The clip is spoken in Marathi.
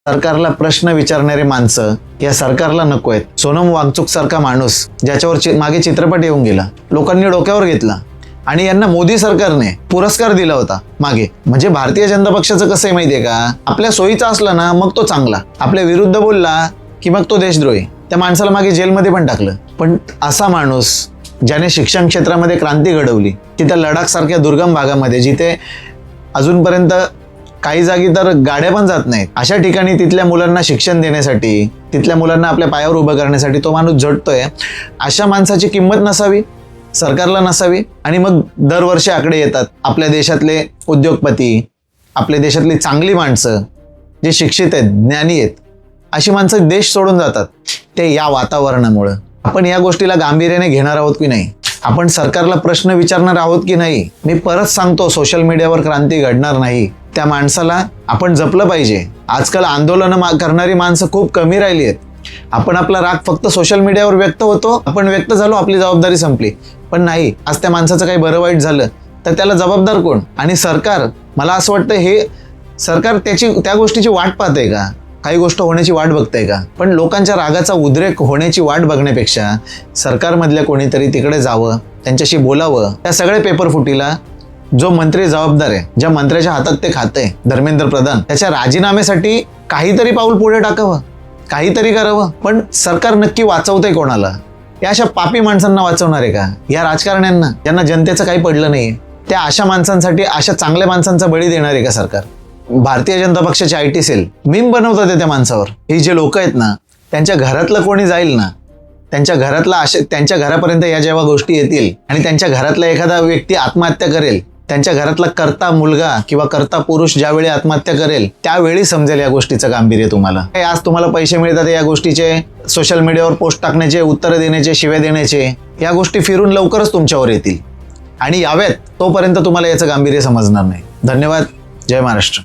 सरकारला प्रश्न विचारणारे माणसं या सरकारला नको आहेत. सोनम वांगचुक सारखा माणूस ज्याच्यावर मागे चित्रपट येऊन गेला, लोकांनी डोक्यावर घेतला आणि यांना मोदी सरकारने पुरस्कार दिला होता मागे. म्हणजे भारतीय जनता पक्षाचं कसं आहे माहितीये का, आपल्या सोयीचा असला ना मग तो चांगला, आपल्या विरुद्ध बोलला की मग तो देशद्रोही. त्या माणसाला मागे जेलमध्ये पण टाकलं. पण असा माणूस ज्याने शिक्षण क्षेत्रामध्ये क्रांती घडवली, की त्या लडाख सारख्या दुर्गम भागामध्ये जिथे अजूनपर्यंत काही जागी तर गाड्या पण जात नाहीत, अशा ठिकाणी तिथल्या मुलांना शिक्षण देण्यासाठी, तिथल्या मुलांना आपल्या पायावर उभं करण्यासाठी तो माणूस झटतोय. अशा माणसाची किंमत नसावी, सरकारला नसावी. आणि मग दरवर्षी आकडे येतात, आपल्या देशातले उद्योगपती, आपल्या देशातली चांगली माणसं जे शिक्षित आहेत, ज्ञानी आहेत, अशी माणसं देश सोडून जातात. ते या वातावरणामुळं. आपण या गोष्टीला गांभीर्याने घेणार आहोत की नाही, आपण सरकारला प्रश्न विचारणार आहोत की नाही. मी परत सांगतो, सोशल मीडियावर क्रांती घडणार नाही. त्या माणसाला आपण जपलं पाहिजे. आजकाल आंदोलनं करणारी माणसं खूप कमी राहिली आहेत. आपण आपला राग फक्त सोशल मीडियावर व्यक्त होतो, आपण व्यक्त झालो, आपली जबाबदारी संपली. पण नाही, आज त्या माणसाचं काही बरं वाईट झालं तर त्याला जबाबदार कोण? आणि सरकार, मला असं वाटतं हे सरकार त्या गोष्टीची वाट पाहतंय का, काही गोष्ट होण्याची वाट बघताय का? पण लोकांच्या रागाचा उद्रेक होण्याची वाट बघण्यापेक्षा सरकारमधल्या कोणीतरी तिकडे जावं, त्यांच्याशी बोलावं. त्या सगळ्या पेपरफुटीला जो मंत्री जबाबदार आहे, ज्या मंत्र्याच्या हातात ते खातंय, धर्मेंद्र प्रधान, त्याच्या राजीनाम्यासाठी काहीतरी पाऊल पुढे टाकावं, काहीतरी करावं. पण सरकार नक्की वाचवतंय कोणाला? या अशा पापी माणसांना वाचवणार आहे का? या राजकारण्यांना, ज्यांना जनतेचं काही पडलं नाहीये, त्या अशा माणसांसाठी, अशा चांगल्या माणसांचा बळी देणार आहे का सरकार? भारतीय जनता पक्षाचे IT सेल मीम बनवतात त्या माणसावर. ही जे लोक आहेत ना, त्यांच्या घरातलं कोणी जाईल ना, त्यांच्या घरापर्यंत या जेव्हा गोष्टी येतील आणि त्यांच्या घरातला एखादा व्यक्ती आत्महत्या करेल, त्यांच्या घरातला कर्ता मुलगा किंवा कर्ता पुरुष ज्यावेळी आत्महत्या करेल, त्यावेळी समजेल या गोष्टीचं गांभीर्य तुम्हाला. आज तुम्हाला पैसे मिळतात या गोष्टीचे, सोशल मीडियावर पोस्ट टाकण्याचे, उत्तरं देण्याचे, शिव्या देण्याचे, या गोष्टी फिरून लवकरच तुमच्यावर येतील आणि याव्यात. तोपर्यंत तुम्हाला याचं गांभीर्य समजणार नाही. धन्यवाद. जय महाराष्ट्र.